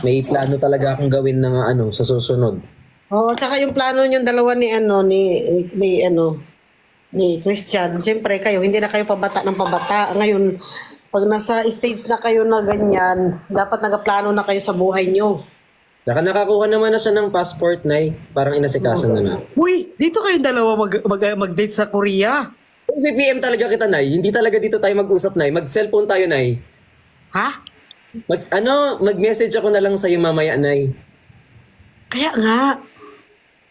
May plano talaga akong gawin ng ano sa susunod. Oo, tsaka yung plano yung dalawa ni ano ni Christian. Siyempre kayo hindi na kayo pabata ng pabata. Ngayon, pag nasa stage na kayo na ganyan, dapat nagaplano na kayo sa buhay nyo. Saka nakakuha naman na siya ng passport, Nay. Parang inasikaso na na. Uy, dito kayong dalawa mag-date sa Korea. BBM talaga kita, Nay. Hindi talaga dito tayo mag-usap, Nay. Mag-cellphone tayo, Nay. Ha? Mag-message ako na lang sa'yo mamaya, Nay. Kaya nga.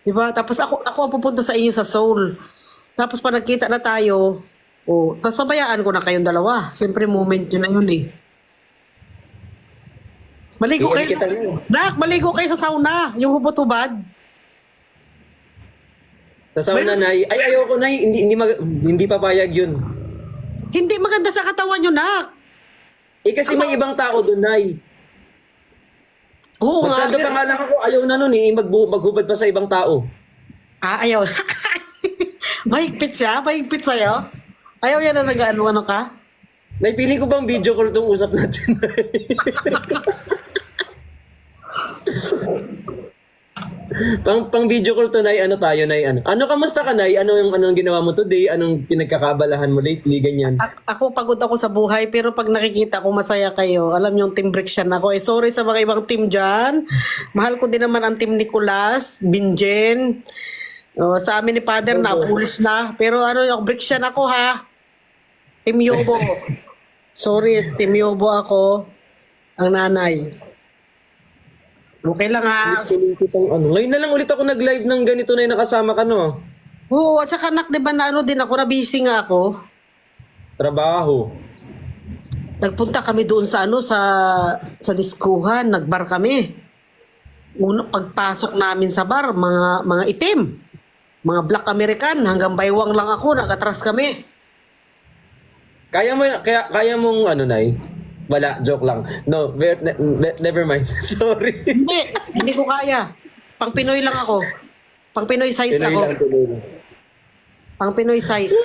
'Di ba? Tapos ako ang pupunta sa inyo sa Seoul. Tapos pa nagkita na tayo, tapos pabayaan ko na kayong dalawa. Siyempre moment yun na yun eh. Maligo PM kayo. kita, Nay. Nak, maligo kayo sa sauna. Yung hubot-hubad. Sa sauna, Nay. Ay, ayoko, Nay. Hindi papayag yun. Hindi maganda sa katawan nyo, nak. Kasi may ibang tao doon, Nay. Oo nga. Magsando pa nga lang ako. Ayaw na nun eh. Maghubad pa sa ibang tao. Ayaw. Mahigpit siya? Mahigpit sa'yo? Ayaw yan na nag-ano ka? Nay, piling ko bang video call itong usap natin, Nay? pang video call to, Nay. Ano tayo, Nay? Ano kamusta ka, Nay? Anong ginawa mo today? Anong pinagkakabalahan mo lately? Ganyan. Ako pagod ako sa buhay pero pag nakikita ko masaya kayo, alam yung team Brixian ako. Sorry sa mga ibang team dyan. Mahal ko din naman ang team Nicolas, Binjen. Sa amin ni Father na pulis na. Pero yung Brixian ako ha. Team Yobo. Sorry, Team Yobo ako. Ang nanay. Okay lang ha. Ngayon na lang ulit ako nag-live ng ganito na yung nakasama ka, no? Oo, at saka nak, di ba na din ako, na busy nga ako. Trabaho. Nagpunta kami doon sa sa diskuhan, nagbar kami. Pagpasok namin sa bar, mga itim. Mga black American, hanggang baywang lang ako, nakatras kami. Kaya mong Nay? Wala, joke lang. No, never mind. Sorry. Hindi ko kaya. Pang Pinoy lang ako. Pang Pinoy size Pinoy ako. lang, Pinoy lang. Pang Pinoy size.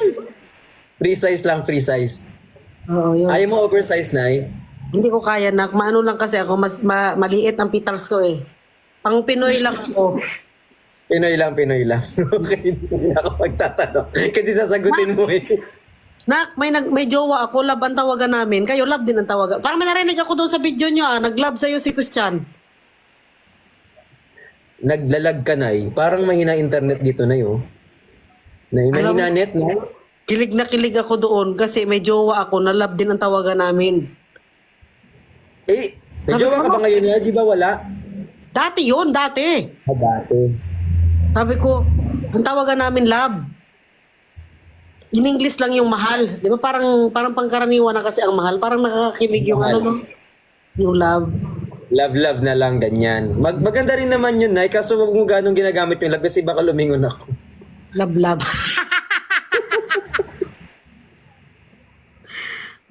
Free size lang, free size. Oo, yun. Ayaw mo oversize, Nay? Hindi ko kaya, nak. Maano lang kasi ako, maliit ang petals ko eh. Pang Pinoy lang ako. Pinoy lang, Pinoy lang. Okay, hindi na ako magtatanong. Kasi sasagutin mo eh. Nak, may jowa ako, love ang tawagan namin. Kayo, love din ang tawagan. Parang may narinig ako doon sa video nyo nag-love sa'yo si Christian. Naglalag ka, Nay. Parang mahina internet dito, Nay, oh. Nay, mahina net, no? Kilig na kilig ako doon kasi may jowa ako na love din ang tawagan namin. Eh, may jowa ka ba ngayon, Nay? Di ba wala? Dati yun, dati. Dati. Sabi ko, ang tawagan namin love. In English lang yung mahal. Di ba parang pangkaraniwan na kasi ang mahal. Parang nakakakilig yung Mahal. yung love. Love na lang, ganyan. Maganda rin naman yun, Nay. Kaso huwag mo ganong ginagamit yung love kasi baka lumingon ako. Love.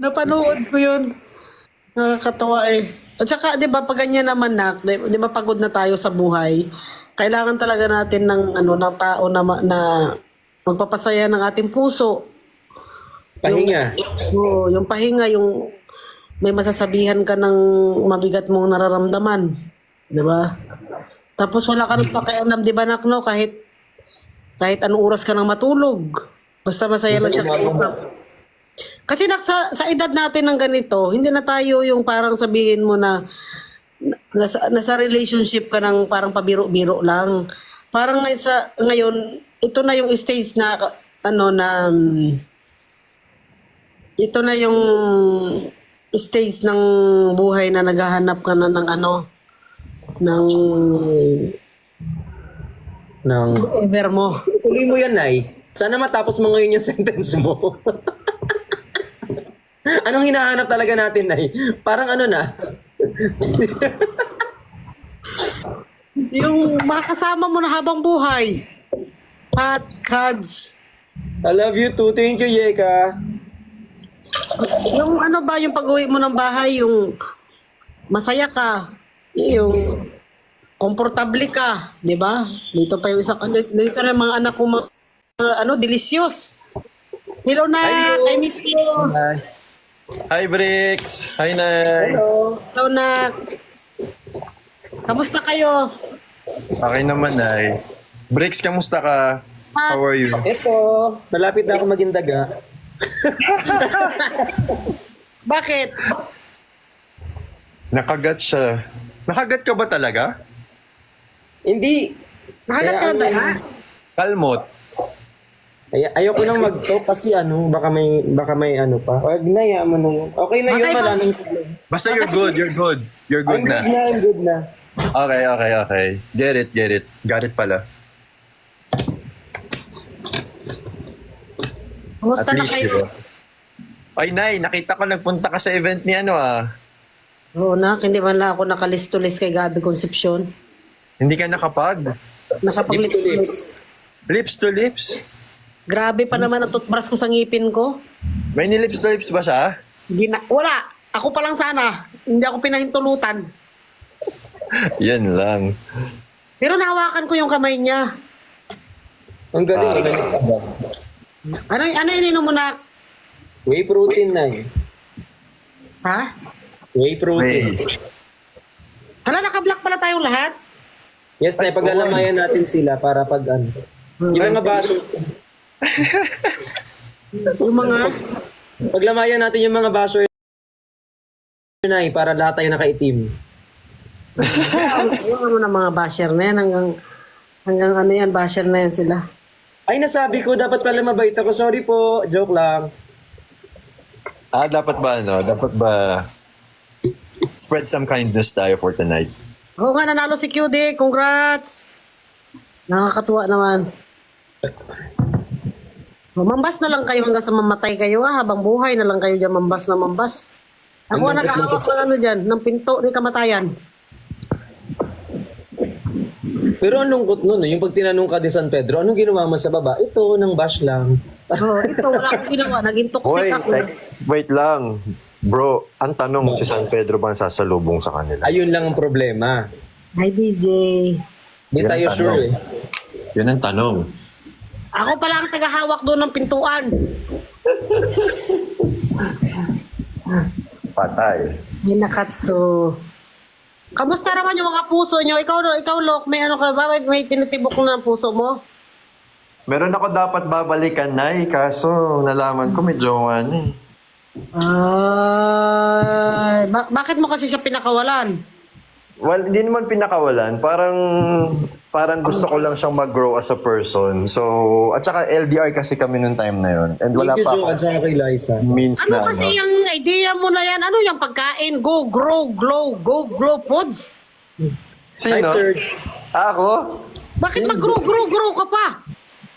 Napanood ko yun. Nakakatawa eh. At saka, di ba, pag ganyan naman, nak, di ba, pagod na tayo sa buhay, kailangan talaga natin ng, ng tao na magpapasaya ng ating puso. Pahinga. Yung pahinga, yung may masasabihan ka ng mabigat mong nararamdaman. Di ba? Tapos wala ka nang pakialam, di ba, nak, no? Kahit anong oras ka nang matulog. Basta masaya lang siya sa usap. Kasi sa edad natin ng ganito, hindi na tayo yung parang sabihin mo na nasa relationship ka ng parang pabiro-biro lang. Parang ngayon, ito na yung stage na ito na yung stage ng buhay na naghahanap ka na ng Nang... ever mo. Tuloy mo yan, Nay. Sana matapos mo ngayon yung sentence mo. Anong hinahanap talaga natin, Nay? Parang na? Yung makasama mo na habang buhay. Pat, Kads. I love you too. Thank you, Yeka. Yung yung pag-uwi mo ng bahay, yung masaya ka, yung komportable ka, di ba? Dito pa yung dito na yung mga anak ko, delicious. Hello na, I miss you. Hi, Bricks. Hi, Nay. Hello na. Kamusta kayo? Okay naman ay. Bricks, kamusta ka? How are you? Ito, malapit na ako maging daga. Bakit? Nakagat siya. Nakagat ka ba talaga? Hindi. Nakagat ka Kaya ng daga? Kalmot. Ayoko nang mag-talk kasi baka may ano pa. Wag na, mo na yun. Okay na yun, Okay, maraming Basta you're good, you're good. You're good na. I'm good na. Okay. Get it. Got it pala. Kamusta na kayo? diba? Ay, Nay, nakita ko nagpunta ka sa event ni ano ah. Oo na, hindi man lang ako nakalisto-list kay Gabi Concepcion. Hindi ka nakapag. Nakapag-lips to lips. Lips to lips? Grabe pa naman ang toothbrush ko sa ngipin ko. May ni-lips to lips ba siya? Wala. Ako pa lang sana. Hindi ako pinahintulutan. Yan lang. Pero nahawakan ko yung kamay niya. Ang galing. Ano ininom mo na? Whey protein na eh. Ha? Whey protein. Hey. Hala, naka-block pala tayong lahat? Yes, na paglalamayan natin sila para pag ano. Yung mga baso. Yung mga... Paglamayan natin yung mga baso na para lahat tayo nakaitim. Yung ano na mga basher na yan. Hanggang ano yan, basher na yan sila. Ay, nasabi ko, dapat pala mabait ako. Sorry po, joke lang. Dapat ba ano? Dapat ba spread some kindness tayo for tonight? Oo nga, nanalo si QD. Congrats! Nakakatuwa naman. Mambas na lang kayo hanggang sa mamatay kayo habang buhay na lang kayo dyan mambas na mambas. Ako ang nag-aawak ng ano dyan, ng pinto ni kamatayan. Pero ang lungkot nun, yung pag tinanong ka din San Pedro, anong ginawa mo sa baba? Ito, nang bash lang. Oh, ito, wala akong ginawa. Naging toxic ako. Wait lang. Bro, ang tanong si San Pedro ba ang sasalubong sa kanila? Ayun lang ang problema. Hi, DJ. Hindi Yan tayo ang sure tanong. eh. Yun ang tanong. Ako pala ang tagahawak doon ng pintuan. Patay. Hinakatsu. Kamusta naman yung mga puso nyo? Ikaw Lok, may ano ka ba? May tinitibok na ng puso mo? Meron ako dapat babalikan, Nay, kaso nalaman ko may jowa na eh. Bakit mo kasi siya pinakawalan? Well, hindi naman pinakawalan. Parang gusto ko lang siyang mag-grow as a person. So, at saka LDR kasi kami nung time na yun. And wala Thank you, pa Joe, at ako saka kay Liza. means Ano na kasi ano. yung idea mo na yan? Ano yung pagkain? Go, grow, glow, go, glow foods? Hi, Sino? sir. Ako? Bakit mag-grow ka pa?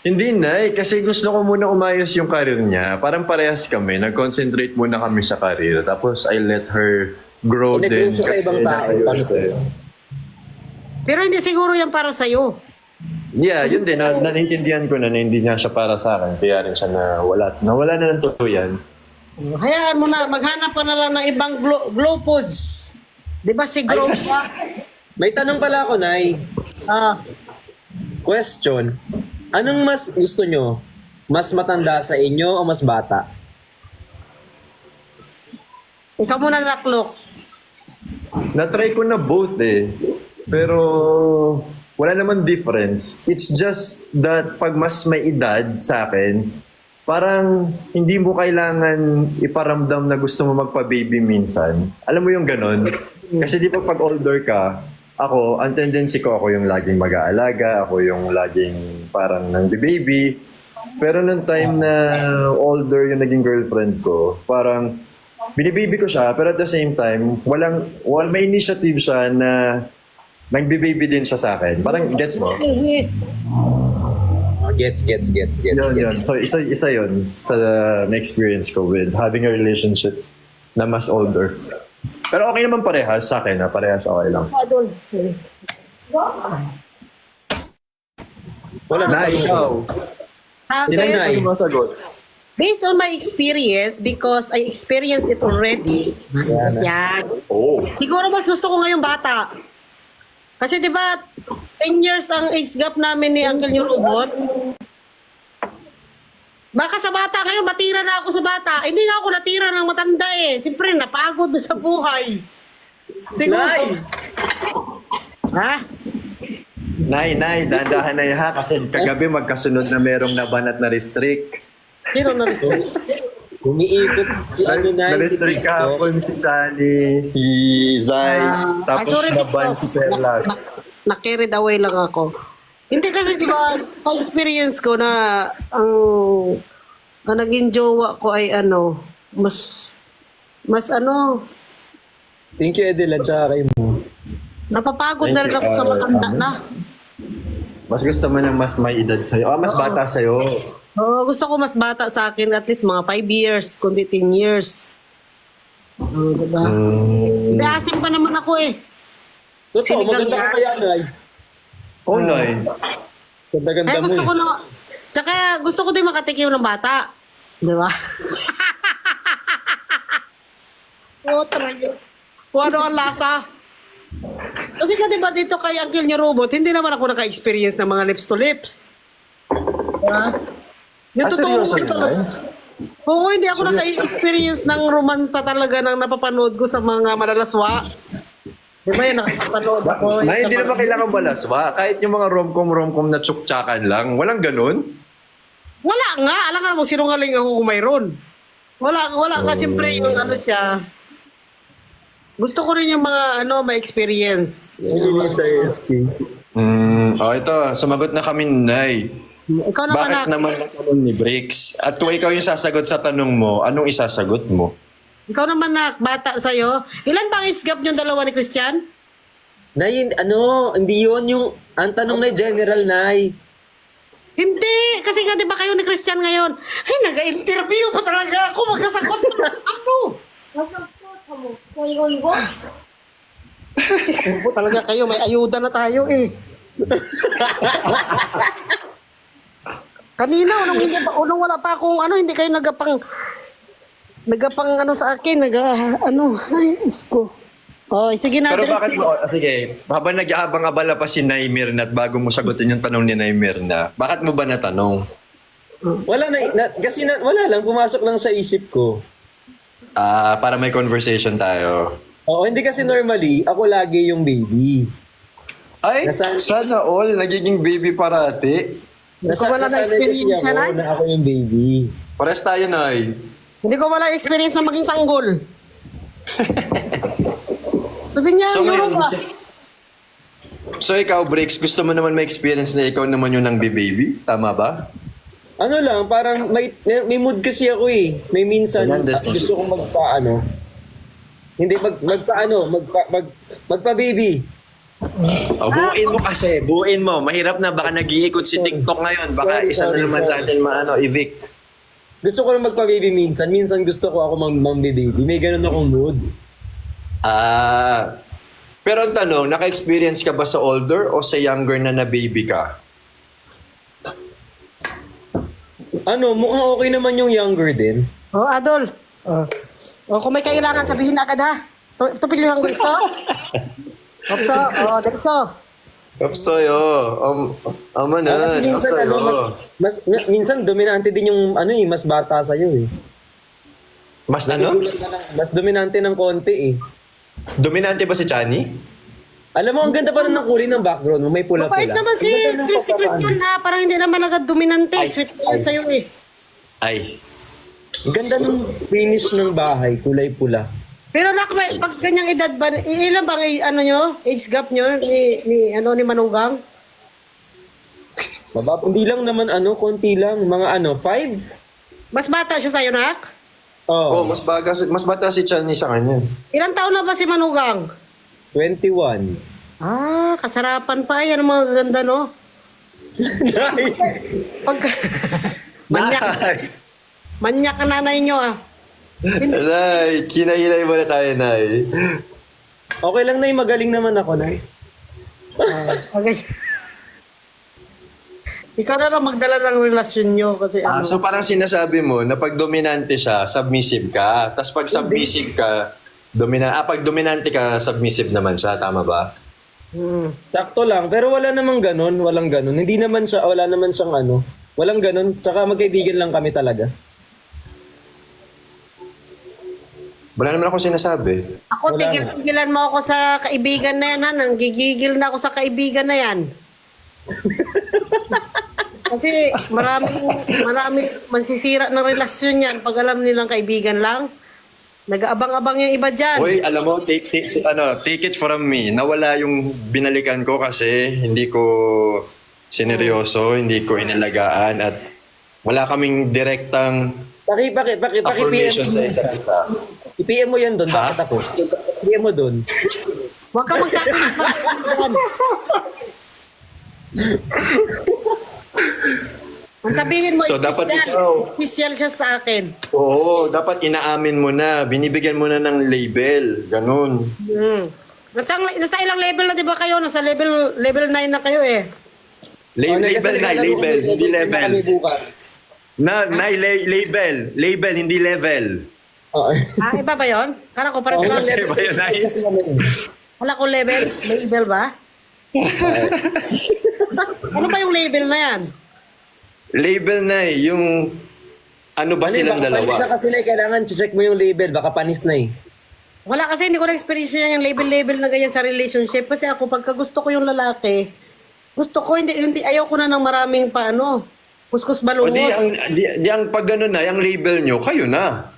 Hindi na kasi gusto ko muna umayos yung career niya. Parang parehas kami. Nag-concentrate muna kami sa career. Tapos I let her grow Nag-grow din. siya sa ibang tao. Paano to? Pero hindi siguro yan para sa'yo. Yeah, yun din. Nanintindihan ko na hindi niya siya para sa akin. Kaya rin siya nawala na ng tuluyan. Hayaan mo na, maghanap ka na lang ng ibang glow foods. Di ba si Grow siya? May tanong pala ako, Nay. Question. Anong mas gusto nyo? Mas matanda sa inyo o mas bata? Ikaw muna Laklok. Na-try ko na both eh. Pero wala naman difference. It's just that pag mas may edad sa akin, parang hindi mo kailangan iparamdam na gusto mo magpa-baby minsan. Alam mo yung ganon? Kasi di ba pag older ka, ako, ang tendency ko, ako yung laging mag-aalaga, ako yung laging parang nang-baby. Pero nung time na older yung naging girlfriend ko, parang binibaby ko siya, pero at the same time, may initiative siya na nagbe-baby din siya sa akin. Parang, gets mo? Gets. Yun. So, isa yun sa na-experience ko with having a relationship na mas older. Pero okay naman parehas sa akin, parehas okay lang. Wala na Na, ikaw. Sino Okay. na? Ano masagot? Based on my experience, because I experienced it already. Yan. Oh. Siguro mas gusto ko ngayong bata. Kasi di ba 10 years ang age gap namin ni Uncle New Robot. Baka sa bata ngayon, matira na ako sa bata. Hindi nga ako natira ng matanda eh. Siyempre, napagod sa buhay. Siguro. Nay! Ha? Nay, dahan na ha. Kasi kagabi magkasunod na merong nabanat na restrict. Sino na restrict? Umiikot si ano na. Na-restrict kahapon si Chani, si Zay, tapos sorry, naban Tito. si Perlas. Na-carried away lang ako. Hindi kasi di ba sa experience ko na ang naging jowa ko ay ano, mas ano, Thank you, Edel, at saka kay mo. napapagod na rin ako sa matanda na. Mas gusto mo ng mas may edad sa'yo. Mas bata sa'yo. Gusto ko mas bata sa akin, at least mga 5 years, kundi 10 years. Diba? Hindi, asim pa naman ako eh. Totoo, Sinigang maganda ka yan. kaya, Nay. Online. Ganda-ganda Ay, mo gusto eh. ko na, tsaka gusto ko din makatikim ng bata. Di ba? Oo, talaga. Kung ano ang lasa. Kasi ka diba dito kay Uncle niya Robot, hindi naman ako naka-experience ng mga lips to lips. Diba? Yung Seryoso yung yun, Nay? Oo, hindi ako naka-experience ng romansa talaga nang napapanood ko sa mga madalaswa. Di ba yun, nakapanood ako. Na hindi naman kailangan balaswa. Kahit yung mga romcom na tsuktsakan lang. Walang ganun. Wala nga. Alam ka naman, sinungaling ako kung mayroon. Wala ka. Siyempre yung ano siya. Gusto ko rin yung mga ma-experience. Hindi sa SK. Ito. Sumagot na kami, Nay. Ikaw naman Bakit naman ang tanong ni Bricks? At kung ikaw yung sasagot sa tanong mo, anong isasagot mo? Ikaw naman na bata sa'yo. Ilan bang age gap yung dalawa ni Christian? Nay, hindi yun yung, ang tanong na general, Nay. Hindi. Kasi nga di ba kayo ni Christian ngayon? Ay, nag-interview pa talaga ako. Magkasagot. Ano? Talaga kayo, may ayuda na tayo eh. Kanina, unang wala pa akong hindi kayo nagapang sa akin, ay, isko. Oh, sige na. Pero bakit diretso. mo, sige, habang nag-aabang-abala pa si Naimirna at bago mo sagutin yung tanong ni Naimirna, bakit mo ba natanong? Wala kasi wala lang, pumasok lang sa isip ko. Para may conversation tayo. Oo, hindi kasi normally, ako lagi yung baby. Ay, Nasaan- sana all, nagiging baby parati. Wala na nasanay experience kasi na, ako Nay? na ako yung baby. Pares tayo, Nay. Hindi ko wala experience na maging sanggol. Sabi niya, So, Euro ba? So ikaw, Bricks, gusto mo naman may experience na ikaw naman yung nang baby? Tama ba? Ano lang, parang may mood kasi ako eh. May minsan, Ayan, Destiny. gusto kong Hindi, magpa-baby. Buuin mo kasi, buuin mo. Mahirap na, baka nag-iikot si TikTok ngayon. Baka isa na naman sa atin evict. Gusto ko lang magpa-baby minsan. Minsan gusto ko ako mang-baby. May ganun akong mood. Pero ang tanong, naka-experience ka ba sa older o sa younger na baby ka? Mukhang okay naman yung younger din. Oh, Adol. Kung may kailangan, sabihin agad ha. Tupilihan ko ito. Opso, diretso. Kapsoy, Kasi minsan, minsan dominante din yung, mas bata sa'yo eh. Mas ano? Mas dominante ng konti eh. Dominante ba si Chani? Alam mo, ang ganda pa rin ng kulay ng background mo. May pula-pula. Mabait naman si Christian ha. Parang hindi naman agad dominante. Sweet yan sa'yo eh. Ay. Ang ganda ng finish ng bahay. Kulay pula. Pero pag ganyang edad ba, ilan bang age gap nyo ni Manunggang? Hindi lang naman konti lang. Mga 5? Mas bata siya sa'yo, Nak? Oh, mas bata si Chani sa kanya. Ilang taon na ba si Manunggang? 21. Kasarapan pa. Yan ang mga ganda, no? Pag... Manyak ang nanay nyo, ah. Nay, kinahilay mo na tayo, Nay. Okay lang, Nay. Magaling naman ako, Nay. Okay. Ikaw na lang magdala ng relasyon nyo kasi So parang sinasabi mo na pag dominante siya, submissive ka. Tapos pag submissive ka, pag dominante ka, submissive naman siya. Tama ba? Sakto lang. Pero wala namang ganun. Walang ganun. Hindi naman siya, wala naman siyang walang ganun. Tsaka magkaibigan lang kami talaga. Wala naman ako sinasabi. Ako, Wala tigil-tigilan mo ako sa kaibigan na yan, ha? Nanggigigil na ako sa kaibigan na yan. Kasi marami mansisira ng relasyon yan pag alam nilang kaibigan lang. Nag-aabang-abang yung iba dyan. Hoy, alam mo, take it from me. Nawala yung binalikan ko kasi hindi ko sineryoso, hindi ko inalagaan at wala kaming direktang Paki-PM affirmation mo. sa isa't isa. I-PM mo yan doon, bakit ako? I-PM mo doon. Huwag ka magsabi ng pagkakulan. Ang sabihin mo, So, dapat special siya sa akin. Oo, dapat inaamin mo na, binibigyan mo na ng label, ganun. Nasa ilang level na di ba kayo? Nasa level 9 na kayo eh. Label na, label, hindi level. Kami bukas. Label, hindi level. Oo. Iba ba yun? Kala ko para sa Okay level. ba yun, Nay? Kasi kami. Kala ko level ba? Ano ba yung label na yan? Label na yung ano ba silang Baka panis na dalawa? kasi na kailangan check mo yung label, baka panis na eh. Wala kasi, hindi ko na-experience yan yung label na ganyan sa relationship. Kasi ako, pagka gusto ko yung lalaki, gusto ko, hindi ayaw ko na ng maraming kuskus O balungos. di ang pag gano'n na, yung label nyo, kayo na.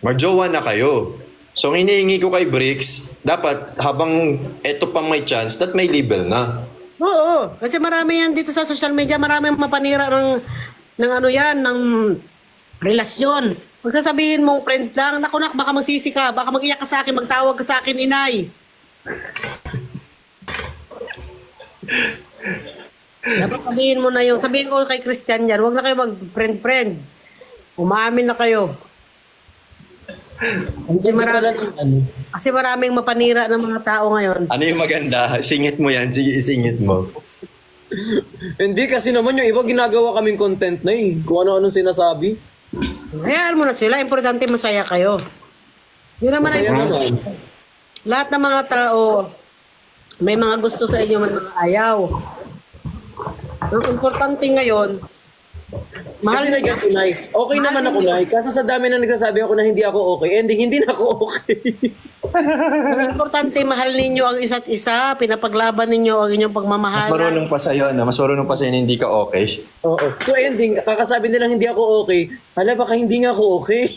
Magjowa na kayo. So, ang hinihingi ko kay Bricks, dapat habang eto pang may chance, that may label na. Oo, kasi marami yan dito sa social media, marami mapanira ng ano yan, ng relasyon. Magsasabihin mong friends lang, naku nak, baka magsisi ka, baka mag-iyak ka sa akin, magtawag ka sa akin, inay. Dapat sabihin mo na yung, sabihin ko kay Christian yan, huwag na kayo mag-friend-friend. Umamin na kayo. Kasi maraming mapanira ng mga tao ngayon. Ano yung maganda? Singit mo yan. Sige, isingit mo. Hindi kasi naman yung iba ginagawa kaming content na eh. Kung ano-anong sinasabi. Hayaan mo na sila, importante masaya kayo. Yun naman Masaya ay naman. lahat ng mga tao, may mga gusto sa inyo, may mga ayaw. Ang importante ngayon, mahal Kasi na ganito, Nay. Okay naman ako, Nay. Kaso sa dami na nagsasabi ako na hindi ako okay, ending hindi na ako okay. Ang importante, mahal ninyo ang isa't isa, pinapaglaban ninyo ang inyong Mas pagmamahalan. marunong pa sa'yo, na mas marunong pa sa'yo na hindi ka okay. Oo. So ending, kakasabi nilang hindi ako okay. Hala, baka hindi nga ako okay.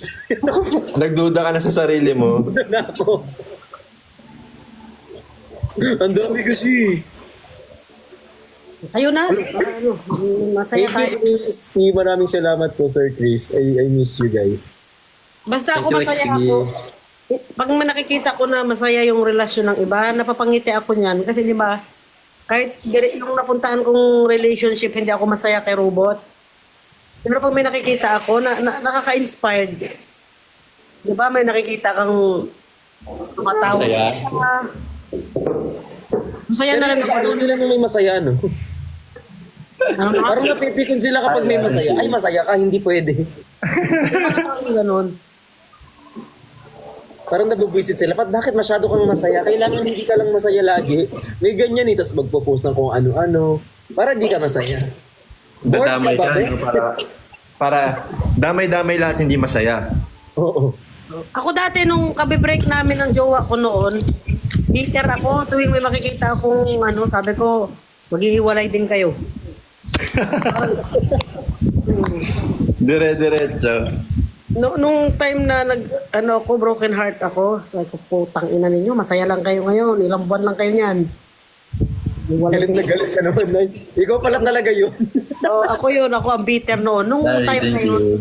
Nagduda ka na sa sarili mo. Doon na ako. Ang dami kasi. Kayo na, masaya Thank tayo. you, Steve. Maraming salamat po, Sir Chris. I miss you guys. Basta ako Thank you, masaya Sige. ako. Pag nakikita ko na masaya yung relasyon ng iba, napapangiti ako niyan. Kasi di ba, kahit yung napuntahan kong relationship, hindi ako masaya kay Robot. Pero pag may nakikita ako, nakaka-inspired. Di ba, may nakikita kang tumatawag. Masaya. Masaya na rin ako. Ano nila na may masaya, no? Ano na? Parang napipikon sila kapag may masaya. Ay, masaya ka, hindi pwede. Ganun. Parang nabubwisit sila. Bakit masyado kang masaya? Kailangan hindi ka lang masaya lagi. May ganyan eh, tapos magpo-post ng kung ano-ano. Para di ka masaya. Dadamay Bored ka, ba, no? Para damay-damay lahat hindi masaya. Oo. Ako dati nung kabe-break namin ng jowa ko noon, bitter ako tuwing may makikita akong sabi ko, maghihiwalay din kayo. Dire-diretso. Nung time na ako, broken heart ako, sabi ko, putang ina ninyo, masaya lang kayo ngayon, ilang buwan lang kayo niyan. Hiwalay Galit na din. galit ka naman, Nay. Ikaw pala talaga yun. So, ako ang bitter noon. Nung Sorry, time na thank yun. you.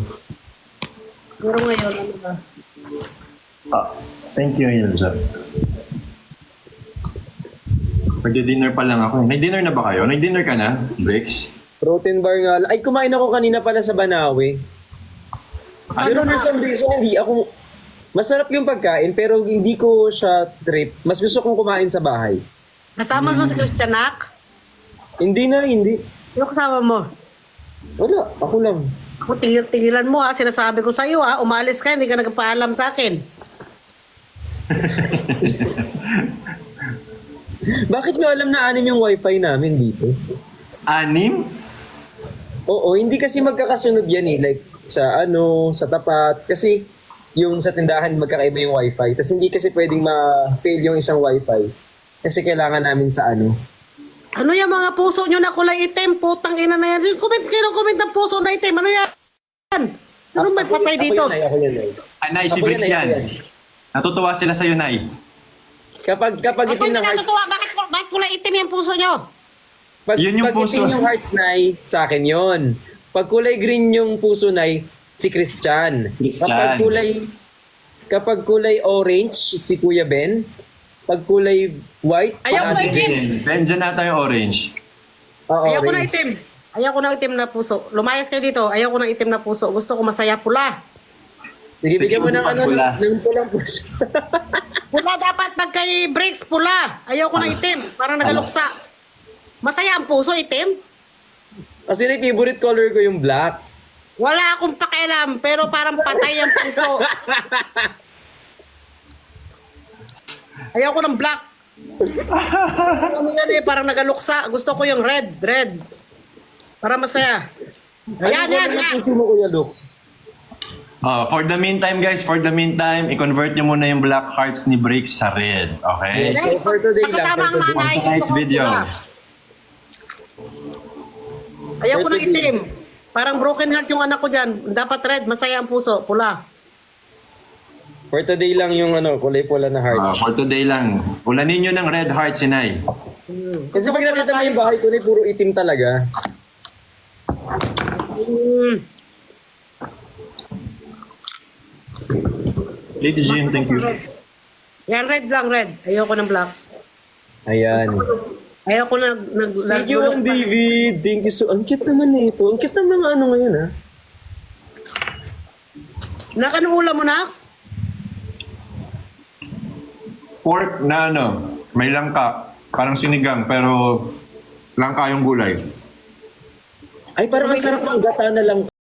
Pero ngayon, ano ba? Thank you, Ilza. Magdi-dinner pa lang ako. Nag-dinner na ba kayo? Nag-dinner ka na, Bricks? Protein bar nga. Ay, kumain ako kanina pala sa Banawe. Pero for some reason, hindi ako... Masarap yung pagkain, pero hindi ko siya trip. Mas gusto kong kumain sa bahay. Kasama mo si Christian Nak? Hindi na, hindi. Sino kasama mo? Wala, ako lang. Ako, tigil-tigilan mo ha. Sinasabi ko sa'yo ha. Umalis ka, hindi ka nagpaalam sa akin. Bakit nyo alam na anim yung wifi namin dito? 6? Oo, hindi kasi magkakasunod yan eh. Like, sa tapat. Kasi, yung sa tindahan magkakaiba yung wifi. Tapos hindi kasi pwedeng ma-fail yung isang wifi. Kasi kailangan namin sa ano. Ano yung mga puso nyo na kulay itim? Putang ina na yan. Sino comment ng puso na itim? Ano yan? Sino may patay dito? Ako yan, Nay. Nay, si Ako Bricks yan, yan. Natutuwa sila sa'yo, Nay. Kapag Ako itim hindi ng heart, natutuwa. Bakit kulay itim yung puso nyo? Yun yung pag puso. itim yung hearts, Nay, sa akin yon. Pag kulay green yung puso, Nay, si Christian. Christian. Kapag kulay orange, si Kuya Ben. Pag kulay white, si Ayaw ko Ate itim. Ben. Ben, dyan nata yung orange. Ayaw ko na Orange. itim. Ayaw ko na itim na puso. Lumayas kayo dito. Ayaw ko na itim na puso. Gusto ko masaya pula. Sige, bigyan mo ng Sige, ano, pula. ng pulang puso. Pula dapat pag kay breaks pula. Ayaw ko na itim. Parang nagaluksa. Masaya ang puso itim. Kasi na favorite color ko yung black. Wala akong pakialam. Pero parang patay ang puso. Ayaw ko ng black. Ano yan eh, parang nagaluksa. Gusto ko yung red. Red. Para masaya. Ayan, Ano yan, color ng yan. puso mo, Kuya Luke? For the meantime, guys, i-convert nyo muna yung black hearts ni Bricks sa red. Okay? Yes. So, for today lang, Pagkasama ang for today. nanay, For gusto tonight's ko video. pula. Ayaw ko For ng today. itim. Parang broken heart yung anak ko dyan. Dapat red, masaya ang puso. Pula. For today lang yung ano, kulay pula na heart. For today lang. Ulanin nyo ng red heart si Nay. Kasi pag nakita mo yung bahay ko na puro itim talaga. Lady Jean, thank you. Yan, red lang, red. Ayaw ko ng black. Ayan. Ayaw ko na Thank you, Juan David. Thank you so. Ang cute naman nito. Ang cute naman ng ano ngayon, ha? Nakanuula mo na? Pork na ano, may langka. Parang sinigang, pero langka yung gulay. Ay, parang masarap ang gata na lang